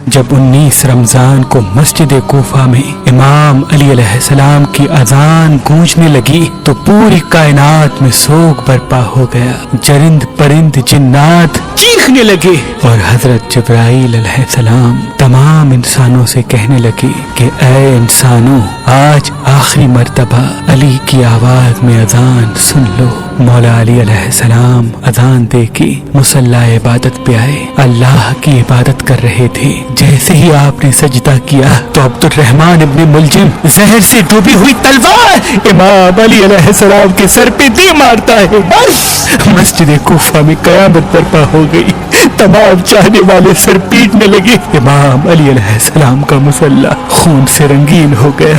جب 19 رمضان کو مسجد کوفہ میں امام علی علیہ السلام کی اذان گونجنے لگی تو پوری کائنات میں سوگ برپا ہو گیا. چرند پرند جنات چیخنے لگے اور حضرت جبرائیل علیہ السلام تمام انسانوں سے کہنے لگے کہ اے انسانوں، آج آخری مرتبہ علی کی آواز میں اذان سن لو. مولا علی علیہ السلام اذان دے کے مصلی عبادت پہ آئے. اللہ کی عبادت کر رہے تھے. جیسے ہی آپ نے سجدہ کیا تو عبد الرحمن ابن ملجم زہر سے ڈوبی ہوئی تلوار امام علی علیہ السلام کے سر پہ دے مارتا ہے. بس مسجد کوفہ میں قیامت برپا ہو گئی. تمام چاہنے والے سر پیٹنے لگے. امام علی علیہ السلام کا مصلی خون سے رنگین ہو گیا.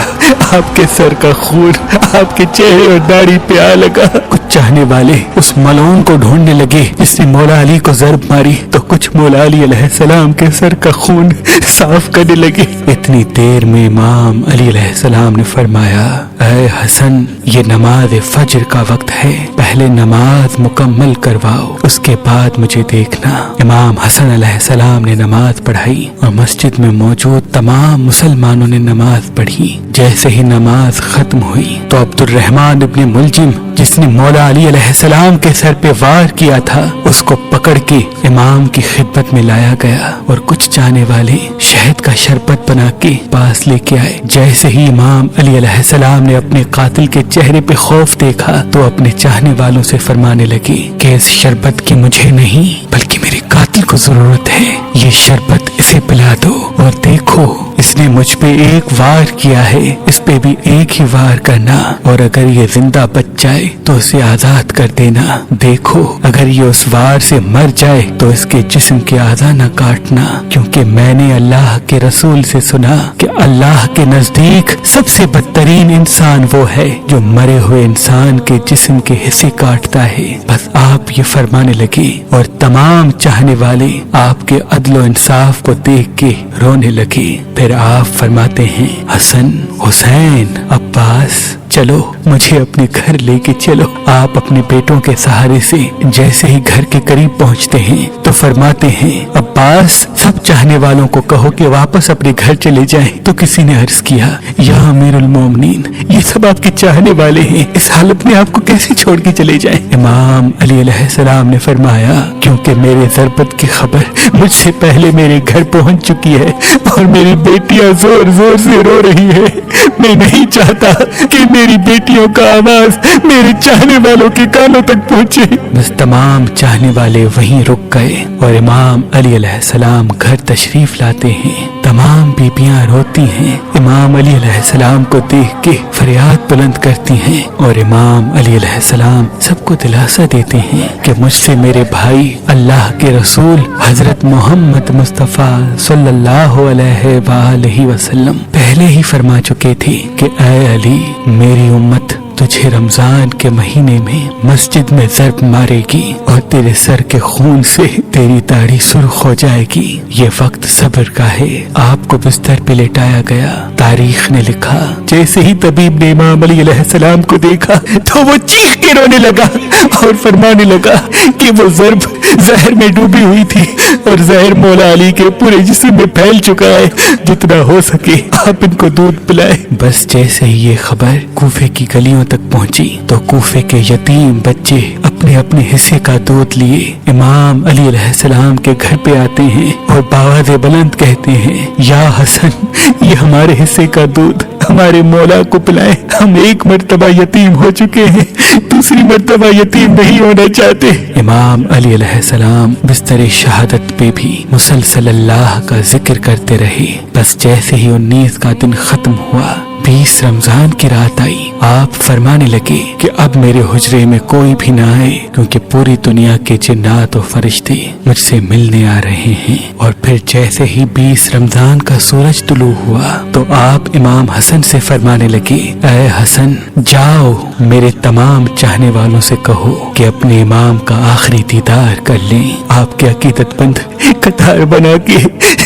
آپ کے سر کا خون آپ کے چہرے اور داڑھی پہ آ لگا. کچھ چاہنے والے اس ملعون کو ڈھونڈنے لگے جس نے مولا علی کو ضرب ماری تو کچھ مولا علی علیہ السلام کے سر کا خون صاف کرنے لگے. اتنی دیر میں امام علی علیہ السلام نے فرمایا، اے حسن، یہ نماز فجر کا وقت ہے، پہلے نماز مکمل کرواؤ، اس کے بعد مجھے دیکھنا. امام حسن علیہ السلام نے نماز پڑھائی اور مسجد میں موجود تمام مسلمانوں نے نماز پڑھی. جیسے ہی نماز ختم ہوئی تو عبد الرحمن ابن ملجم جس نے مولا علی علیہ السلام کے سر پہ وار کیا تھا اس کو پکڑ کے امام کی خدمت میں لایا گیا اور کچھ چاہنے والے شہد کا شربت بنا کے پاس لے کے آئے. جیسے ہی امام علی علیہ السلام نے اپنے قاتل کے چہرے پہ خوف دیکھا تو اپنے چاہنے والوں سے فرمانے لگے کہ اس شربت کی مجھے نہیں بلکہ میرے قاتل کو ضرورت ہے. یہ شربت اسے پلا دو اور دیکھو اس نے مجھ پہ ایک وار کیا ہے، اس پہ بھی ایک ہی وار کرنا اور اگر یہ زندہ بچ جائے تو اسے آزاد کر دینا. دیکھو اگر یہ اس وار سے مر جائے تو اس کے جسم کے اعضاء نہ کاٹنا، کیونکہ میں نے اللہ کے رسول سے سنا کہ اللہ کے نزدیک سب سے بدترین انسان وہ ہے جو مرے ہوئے انسان کے جسم کے حصے کاٹتا ہے. بس آپ یہ فرمانے لگے اور تمام چاہنے والے آپ کے عدل و انصاف کو دیکھ کے رونے لگے. پھر آپ فرماتے ہیں، حسن، حسین، عباس، چلو مجھے اپنے گھر لے کے چلو. آپ اپنے بیٹوں کے سہارے سے جیسے ہی گھر کے قریب پہنچتے ہیں تو فرماتے ہیں، عباس، سب چاہنے والوں کو کہو کہ واپس اپنے گھر چلے جائیں. تو کسی نے عرض کیا، یا امیر المومنین، یہ سب آپ کے چاہنے والے ہیں، اس حالت میں آپ کو کیسے چھوڑ کے چلے جائیں؟ امام علی علیہ السلام نے فرمایا، کیونکہ میرے ضربت کی خبر مجھ سے پہلے میرے گھر پہنچ چکی ہے اور میری بیٹیاں زور زور سے رو رہی ہے. میں نہیں چاہتا کہ میری بیٹیوں کا آواز میرے چاہنے والوں کے کانوں تک پہنچے. بس تمام چاہنے والے وہیں رک گئے اور امام علی علیہ السلام گھر تشریف لاتے ہیں. تمام بیبیاں روتی ہیں. امام علی علیہ السلام کو دیکھ کے فریاد بلند کرتی ہیں اور امام علی علیہ السلام سب کو دلاسا دیتے ہیں کہ مجھ سے میرے بھائی اللہ کے رسول حضرت محمد مصطفیٰ صلی اللہ علیہ وآلہ وسلم پہلے ہی فرما چکے تھے کہ اے علی، میری امت تجھے رمضان کے مہینے میں مسجد میں ضرب مارے گی اور تیرے سر کے خون سے تیری داڑھی سرخ ہو جائے گی. یہ وقت صبر کا ہے. آپ کو بستر پہ لٹایا گیا. تاریخ نے لکھا، جیسے ہی طبیب نے امام علی علیہ السلام کو دیکھا تو وہ چیخ کے رونے لگا اور فرمانے لگا کہ وہ ضرب زہر میں ڈوبی ہوئی تھی اور زہر مولا علی کے پورے جسم میں پھیل چکا ہے. جتنا ہو سکے آپ ان کو دودھ پلائے. بس جیسے ہی یہ خبر کوفے کی گلیوں تک پہنچی تو کوفے کے یتیم بچے اپنے اپنے حصے کا دودھ لیے امام علی علیہ السلام کے گھر پہ آتے ہیں اور بآواز بلند کہتے ہیں، یا حسن، یہ ہمارے حصے کا دودھ ہمارے مولا کو پلائے. ہم ایک مرتبہ یتیم ہو چکے ہیں، دوسری مرتبہ یتیم نہیں ہونا چاہتے. امام علی علیہ السلام بستر شہادت پہ بھی مسلسل اللہ کا ذکر کرتے رہے. بس جیسے ہی 19 کا دن ختم ہوا، 20 رمضان کی رات آئی، آپ فرمانے لگے کہ اب میرے حجرے میں کوئی بھی نہ آئے کیونکہ پوری دنیا کے جنات و فرشتے مجھ سے ملنے آ رہے ہیں. اور پھر جیسے ہی 20 رمضان کا سورج طلوع ہوا تو آپ امام حسن سے فرمانے لگے، اے حسن، جاؤ میرے تمام چاہنے والوں سے کہو کہ اپنے امام کا آخری دیدار کر لیں. آپ کے عقیدت مند قطار بنا کے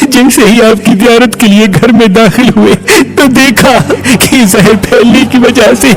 جیسے ہی آپ کی زیارت کے لیے گھر میں داخل ہوئے تو دیکھا کہ زہر پھیلنے کی وجہ سے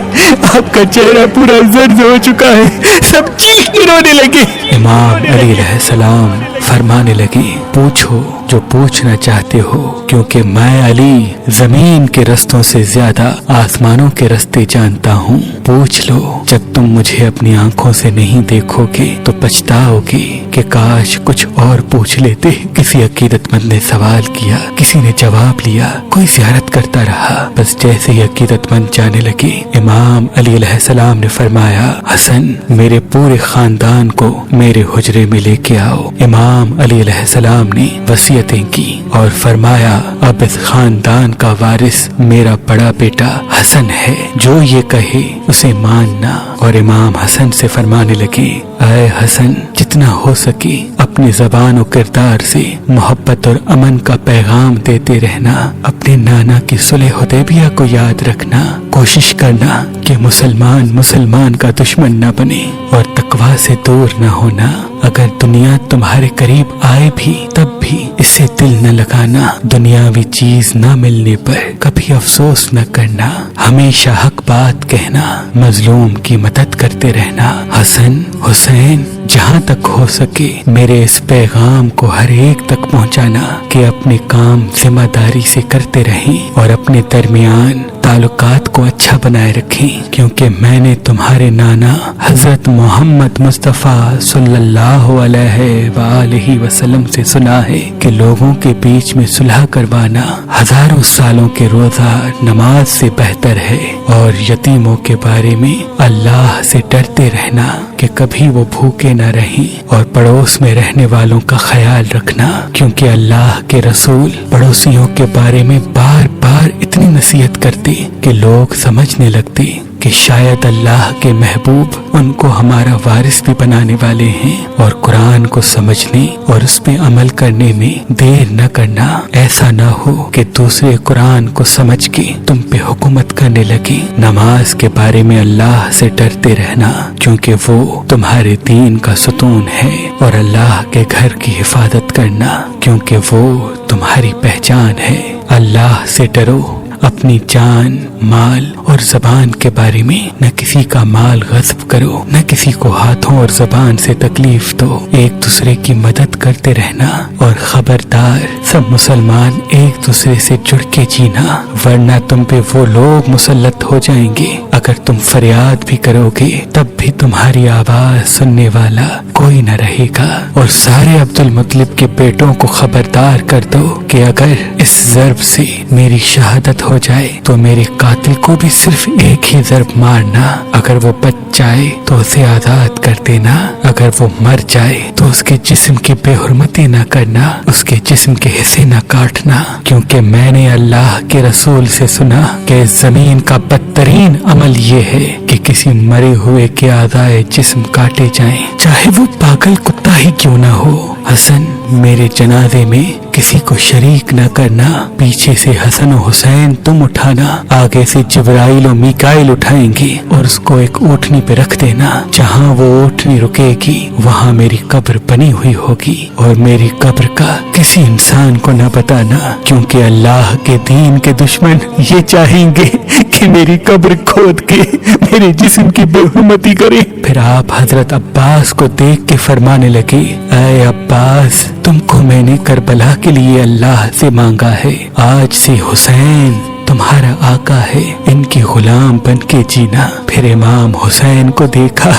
آپ کا چہرہ پورا زرد ہو چکا ہے۔ سب چیخ کے رونے لگے۔ امام علی علیہ السلام فرمانے لگے، پوچھو جو پوچھنا چاہتے ہو، کیونکہ میں علی زمین کے رستوں سے زیادہ آسمانوں کے رستے جانتا ہوں۔ پوچھ لو، جب تم مجھے اپنی آنکھوں سے نہیں دیکھو گے تو پچھتاؤ گے کہ کاش کچھ اور پوچھ لیتے۔ کسی عقیدت مند نے سوال کیا، کسی نے جواب لیا، کوئی زیارت کرتا رہا۔ بس جیسے ہی عقیدت مند جانے لگے، امام علی علیہ السلام نے فرمایا، حسن میرے پورے خاندان کو میرے حجرے میں لے کے آؤ۔ امام علی علیہ السلام نے وصیتیں کی اور فرمایا، اب اس خاندان کا وارث میرا بڑا بیٹا حسن ہے، جو یہ کہے اسے ماننا۔ اور امام حسن سے فرمانے لگے، اے حسن جتنا ہو سکے اپنی زبان و کردار سے محبت اور امن کا پیغام دیتے رہنا۔ اپنے نانا کی صلح حدیبیہ کو یاد رکھنا، کوشش کرنا کہ مسلمان کا دشمن نہ بنے اور تقوی سے دور نہ ہونا۔ اگر دنیا تمہارے قریب آئے بھی تب بھی اس سے دل نہ لگانا۔ دنیاوی چیز نہ ملنے پر کبھی افسوس نہ کرنا۔ ہمیشہ حق بات کہنا، مظلوم کی مدد کرتے رہنا۔ حسن حسین جہاں تک ہو سکے میرے اس پیغام کو ہر ایک تک پہنچانا کہ اپنے کام ذمہ داری سے کرتے رہیں اور اپنے درمیان تعلقات کو اچھا بنائے رکھیں، کیونکہ میں نے تمہارے نانا حضرت محمد مصطفیٰ صلی اللہ علیہ وآلہ وسلم سے سنا ہے کہ لوگوں کے بیچ میں صلح کروانا ہزاروں سالوں کے روزہ نماز سے بہتر ہے، اور یتیموں کے بارے میں اللہ سے ڈرتے رہنا کہ کبھی وہ بھوکے نہ رہیں، اور پڑوس میں رہنے والوں کا خیال رکھنا، کیونکہ اللہ کے رسول پڑوسیوں کے بارے میں بار بار اتنی نصیحت کرتے کہ لوگ سمجھنے لگتے کہ شاید اللہ کے محبوب ان کو ہمارا وارث بھی بنانے والے ہیں، اور قرآن کو سمجھنے اور اس پہ عمل کرنے میں دیر نہ کرنا۔ ایسا نہ ہو کہ دوسرے قرآن کو سمجھ کے تم پہ حکومت کرنے لگے۔ نماز کے بارے میں اللہ سے ڈرتے رہنا، کیونکہ وہ تمہارے دین کا ستون ہے، اور اللہ کے گھر کی حفاظت کرنا، کیونکہ وہ تمہاری پہچان ہے۔ اللہ سے ڈرو، اپنی جان، مال اور زبان کے بارے میں نہ کسی کا مال غصب کرو، نہ کسی کو ہاتھوں اور زبان سے تکلیف دو۔ ایک دوسرے کی مدد کرتے رہنا، اور خبردار سب مسلمان ایک دوسرے سے جڑ کے جینا، ورنہ تم پہ وہ لوگ مسلط ہو جائیں گے۔ اگر تم فریاد بھی کرو گے تب بھی تمہاری آواز سننے والا کوئی نہ رہے گا۔ اور سارے عبد المطلب کے بیٹوں کو خبردار کر دو کہ اگر اس ضرب سے میری شہادت ہو جائے تو میرے قاتل کو بھی صرف ایک ہی ضرب مارنا، اگر وہ بچ جائے تو اسے آزاد کر دینا، اگر وہ مر جائے تو اس کے جسم کی بے حرمتی نہ کرنا، اس کے جسم کے حصے نہ کاٹنا، کیونکہ میں نے اللہ کے رسول سے سنا کہ زمین کا بدترین عمل یہ ہے کہ کسی مرے ہوئے کے اعضائے جسم کاٹے جائیں، چاہے وہ پاگل کتا ہی کیوں نہ ہو۔ حسن میرے جنازے میں کسی کو شریک نہ کرنا، پیچھے سے حسن و حسین تم اٹھانا، آگے سے جبرائیل و میکائیل اٹھائیں گے اور اس کو ایک اونٹنی پہ رکھ دینا، جہاں وہ اونٹنی رکے گی وہاں میری قبر بنی ہوئی ہوگی، اور میری قبر کا کسی انسان کو نہ بتانا، کیونکہ اللہ کے دین کے دشمن یہ چاہیں گے کہ میری قبر کھود کے میرے جسم کی بے حرمتی کرے۔ پھر آپ حضرت عباس کو دیکھ کے فرمانے لگے، اے عباس تم کو میں نے کربلا کے لیے اللہ سے مانگا ہے، آج سے حسین تمہارا آقا ہے، ان کی غلام بن کے جینا۔ پھر امام حسین کو دیکھا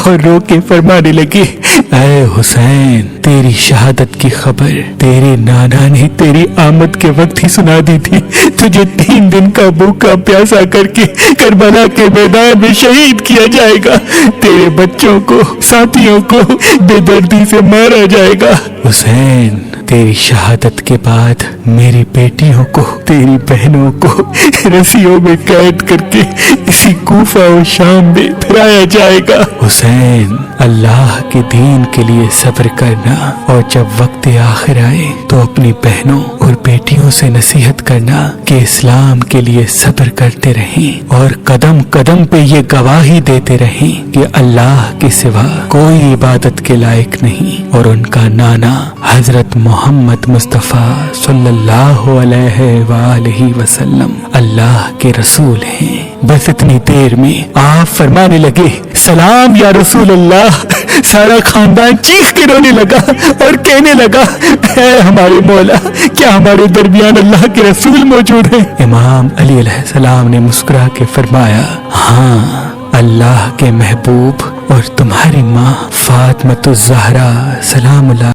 اور رو کے فرمانے لگے، اے حسین تیری شہادت کی خبر تیرے نانا نے تیری آمد کے وقت ہی سنا دی تھی، تجھے 3 دن کا بھوکا پیاسا کر کے کربلا کے میدان میں شہید کیا جائے گا، تیرے بچوں کو ساتھیوں کو بے دردی سے مارا جائے گا۔ حسین تیری شہادت کے بعد میری بیٹیوں کو، تیری بہنوں کو رسیوں میں قید کر کے اسی کوفہ و شام میں پھرایا جائے گا۔ حسین اللہ کے دین کے لیے صبر کرنا، اور جب وقت آخر آئے تو اپنی بہنوں اور بیٹیوں سے نصیحت کرنا کہ اسلام کے لیے صبر کرتے رہیں اور قدم قدم پہ یہ گواہی دیتے رہیں کہ اللہ کے سوا کوئی عبادت کے لائق نہیں اور ان کا نانا حضرت محمد مصطفیٰ صلی اللہ علیہ وآلہ وسلم اللہ کے رسول ہیں۔ بس اتنی دیر میں آپ فرمانے لگے سلام یا رسول اللہ۔ سارا خاندان چیخ کے رونے لگا اور کہنے لگا اے ہمارے مولا، کیا ہمارے درمیان اللہ کے رسول موجود ہیں؟ امام علی علیہ السلام نے مسکرا کے فرمایا ہاں، اللہ کے محبوب اور تمہاری ماں فاطمہ الزہرا سلام اللہ